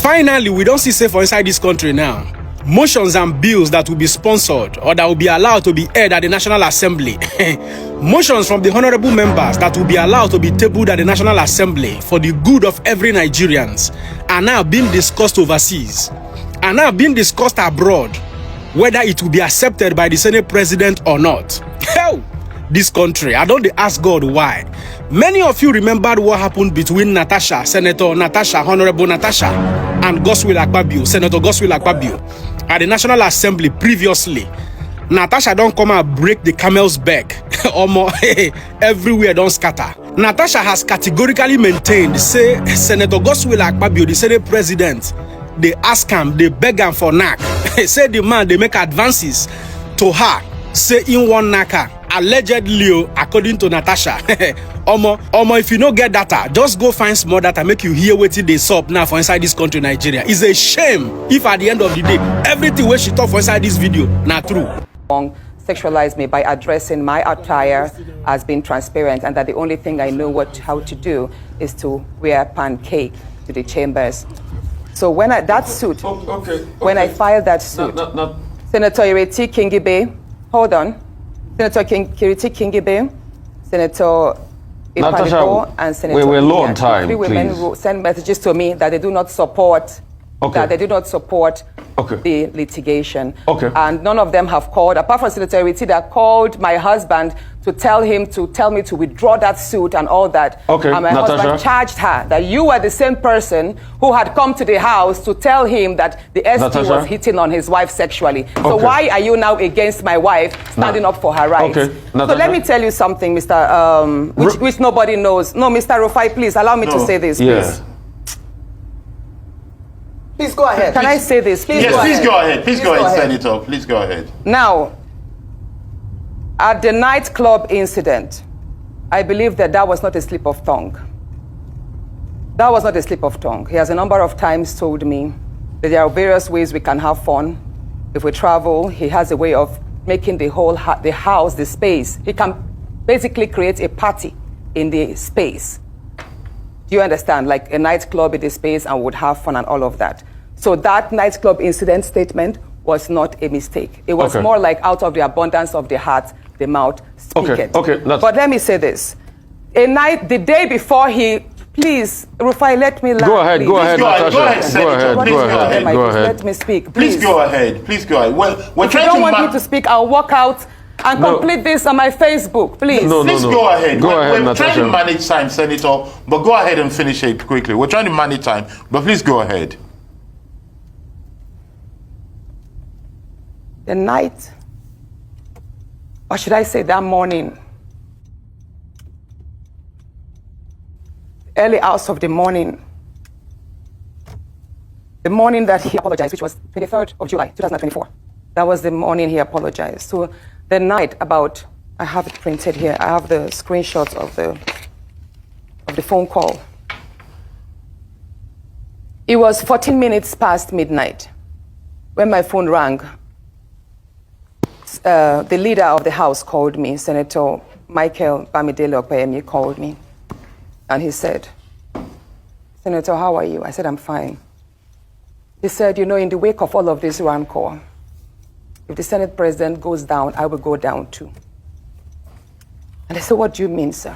Finally, we don't see safe for inside this country now. Motions and bills that will be sponsored or that will be allowed to be aired at the National Assembly. Motions from the honorable members that will be allowed to be tabled at the National Assembly for the good of every Nigerians are now being discussed overseas, are now being discussed abroad, whether it will be accepted by the Senate President or not. Hell, this country, I don't ask God why. Many of you remembered what happened between Natasha, Senator Natasha, Honorable Natasha, and Godswill Akpabio, Senator Godswill Akpabio, at the National Assembly previously. Natasha don't come and break the camel's back. Everywhere don't scatter. Natasha has categorically maintained, say Senator Godswill Akpabio, the Senate President, they ask him, they beg him for knack. Say the man, they make advances to her, say in one knacker. Allegedly, according to Natasha. Omo, if you don't get data, just go find small data, make you hear what they sup now for inside this country, Nigeria. It's a shame if at the end of the day, everything where she talk for inside this video, not true. Sexualize me by addressing my attire as being transparent, and that the only thing I know how to do is to wear pancake to the chambers. So when that suit, when I filed that suit, Senator Ireti Kingibe, hold on. Senator Kiriti Kingibe, Senator Natasha, and Senator we're low on time, three women who send messages to me that they do not support the litigation. And none of them have called, apart from Senator Iriti, that called my husband to tell me to withdraw that suit and all that. And my husband charged her that you were the same person who had come to the house to tell him that the SP was hitting on his wife sexually. So why are you now against my wife standing up for her rights? So let me tell you something, Mr. Which nobody knows. No, Mr. Rufai, please allow me to say this, please. Please go ahead. Can I say this? Please please go ahead. Please go ahead, Senator. Please go ahead. Now, at the nightclub incident, I believe that was not a slip of tongue. That was not a slip of tongue. He has a number of times told me that there are various ways we can have fun. If we travel, he has a way of making the whole the house, the space. He can basically create a party in the space. Do you understand? Like a nightclub in the space, and would have fun and all of that. So that nightclub incident statement was not a mistake. It was more like out of the abundance of the heart, the mouth speaketh. But let me say this. The day before please, Rufai, let me laugh. Go ahead, Natasha. Go ahead, Senator. Go ahead. Let me speak, please. Please go ahead. Please go ahead. Well, if you don't want me to speak, I'll walk out and complete this on my Facebook, please. Please go ahead. We're trying to manage time, Senator, but go ahead and finish it quickly. We're trying to manage time, but please go ahead. The night, or should I say that morning, early hours of the morning that he apologized, which was 23rd of July, 2024. That was the morning he apologized. So the night about, I have it printed here, I have the screenshots of the phone call. It was 14 minutes past midnight when my phone rang. The leader of the House called me, Senator Michael Bamidele Okpeyemi called me, and he said, Senator, how are you? I said, I'm fine. He said, in the wake of all of this rancor, if the Senate President goes down, I will go down too. And I said, what do you mean, sir?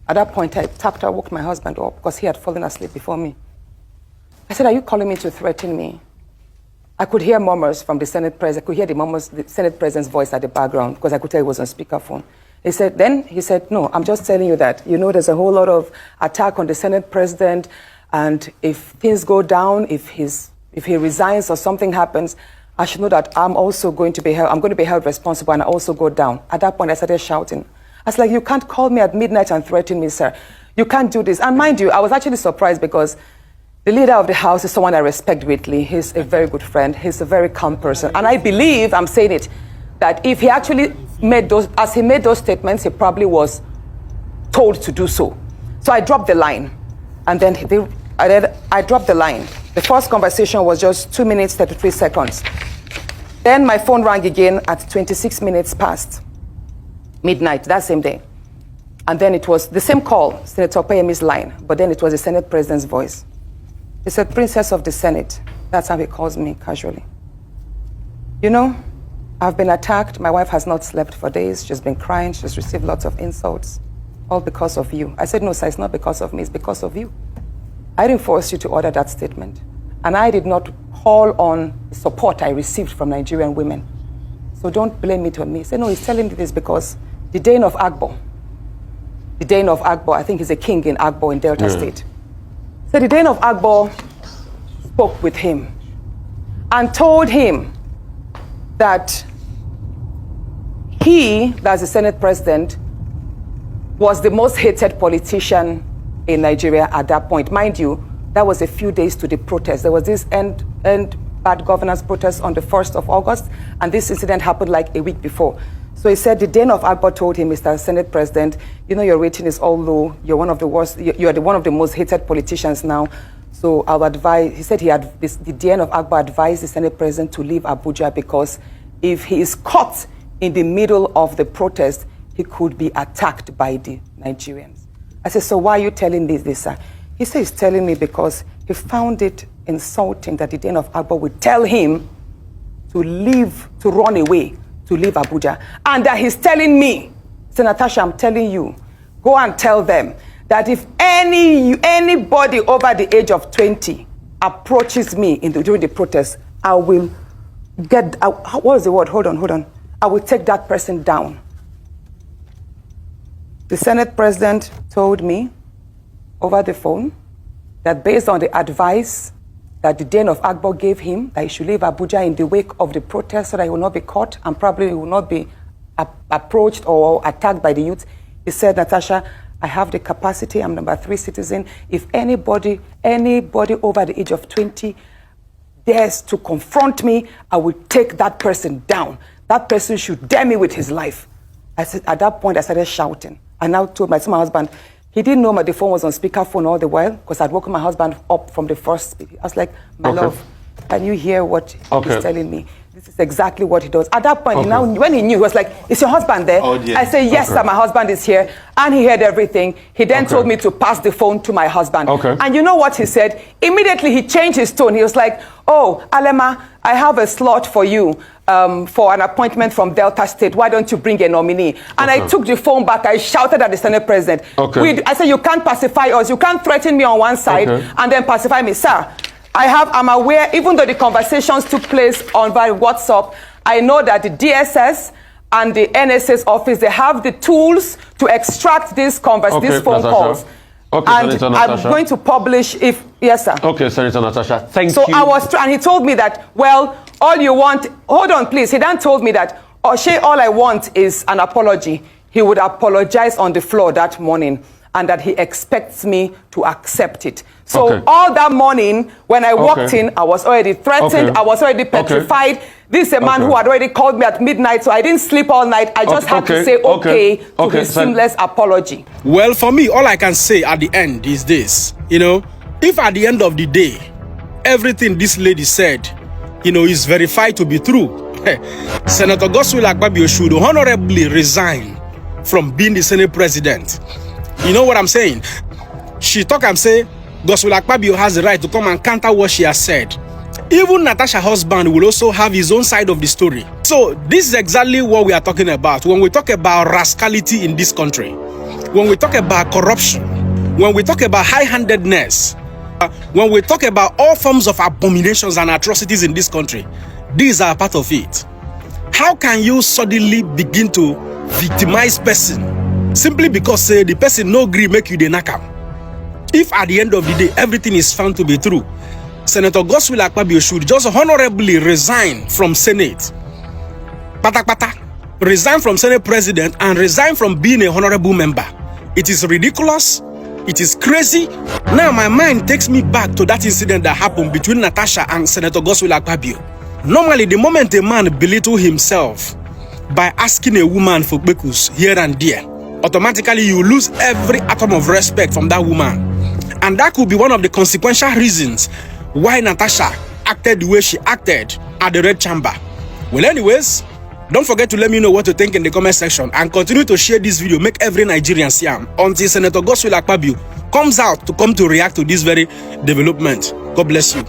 At that point, I woke my husband up because he had fallen asleep before me. I said, are you calling me to threaten me? I could hear murmurs from the Senate President. I could hear the Senate President's voice at the background because I could tell he was on speakerphone. He said, no, I'm just telling you that, there's a whole lot of attack on the Senate President, and if things go down, if he resigns or something happens, I should know that I'm going to be held responsible, and I also go down. At that point, I started shouting. I was like, you can't call me at midnight and threaten me, sir. You can't do this. And mind you, I was actually surprised because the leader of the House is someone I respect greatly. He's a very good friend. He's a very calm person. And I believe, I'm saying it, that if he actually made those statements, he probably was told to do so. So I dropped the line. And then I dropped the line. The first conversation was just 2 minutes, 33 seconds. Then my phone rang again at 26 minutes past midnight that same day. And then it was the same call, Senator Okpeyemi's line, but then it was the Senate President's voice. He said, Princess of the Senate. That's how he calls me casually. You know, I've been attacked. My wife has not slept for days. She's been crying. She's received lots of insults, all because of you. I said, no, sir, it's not because of me. It's because of you. I didn't force you to order that statement. And I did not call on support I received from Nigerian women. So don't blame it on me. He said, no, he's telling me this because the Dane of Agbo, I think he's a king in Agbo in Delta State. So the Dane of Agbo spoke with him and told him that he, that's the Senate president, was the most hated politician in Nigeria at that point. Mind you, that was a few days to the protest. There was this end bad governance protest on the 1st of August, and this incident happened like a week before. So he said the Dane of Agbo told him, Mr. Senate President, you know your rating is all low. You're one of the worst. You're one of the most hated politicians now. So I'll advise. He said the Dane of Agbo advised the Senate President to leave Abuja because if he is caught in the middle of the protest, he could be attacked by the Nigerians. I said, so why are you telling this, sir? He said he's telling me because he found it insulting that the Dane of Agbo would tell him to leave, to run away, to leave Abuja. And that he's telling me, so Natasha, I'm telling you, go and tell them that if anybody over the age of 20 approaches me during the protest, I will what was the word? Hold on. I will take that person down. The Senate President told me over the phone that based on the advice that the Dane of Agbo gave him, that he should leave Abuja in the wake of the protest so that he will not be caught and probably will not be approached or attacked by the youth. He said, Natasha, I have the capacity, I'm number 3 citizen. If anybody over the age of 20 dares to confront me, I will take that person down. That person should dare me with his life. I said, at that point, I started shouting. I now told my husband, he didn't know the phone was on speakerphone all the while because I'd woken my husband up from the first speech. I was like, my love, can you hear what he's telling me? This is exactly what he does. At that point, when he knew, he was like, is your husband there? Oh, yeah. I said, yes, sir, my husband is here. And he heard everything. He then told me to pass the phone to my husband. And you know what he said? Immediately, he changed his tone. He was like, oh, Alema, I have a slot for you for an appointment from Delta State. Why don't you bring a nominee? And I took the phone back. I shouted at the Senate President. I said, you can't pacify us. You can't threaten me on one side and then pacify me. Sir, I'm aware, even though the conversations took place on via WhatsApp, I know that the DSS and the NSA's office, they have the tools to extract these phone calls. And I'm going to publish yes, sir. Okay, Senator Natasha, thank you. So and he told me that, well, all you want, hold on, please. He then told me that, all I want is an apology. He would apologize on the floor that morning and that he expects me to accept it. So all that morning, when I walked in, I was already threatened. I was already petrified. This is a man who had already called me at midnight, so I didn't sleep all night. I just had to say to his seamless apology. Well, for me, all I can say at the end is this. You know, if at the end of the day, everything this lady said, you know, is verified to be true, Senator Godswill Akpabio should honorably resign from being the Senate President. You know what I'm saying? She talk and say, Godswill Akpabio has the right to come and counter what she has said. Even Natasha's husband will also have his own side of the story. So this is exactly what we are talking about when we talk about rascality in this country, when we talk about corruption, when we talk about high-handedness, when we talk about all forms of abominations and atrocities in this country. These are part of it. How can you suddenly begin to victimize person simply because the person no agree make you the knock? If at the end of the day everything is found to be true, Senator Godswill Akpabio should just honorably resign from Senate. Resign from Senate President and resign from being a honorable member. It is ridiculous. It is crazy. Now my mind takes me back to that incident that happened between Natasha and Senator Godswill Akpabio. Normally, the moment a man belittles himself by asking a woman for bekus here and there, automatically you lose every atom of respect from that woman. And that could be one of the consequential reasons why Natasha acted the way she acted at the Red Chamber. Well, anyways, Don't forget to let me know what you think in the comment section and continue to share this video. Make every Nigerian see him until Senator Godswill Akpabio comes out to react to this very development. God bless you.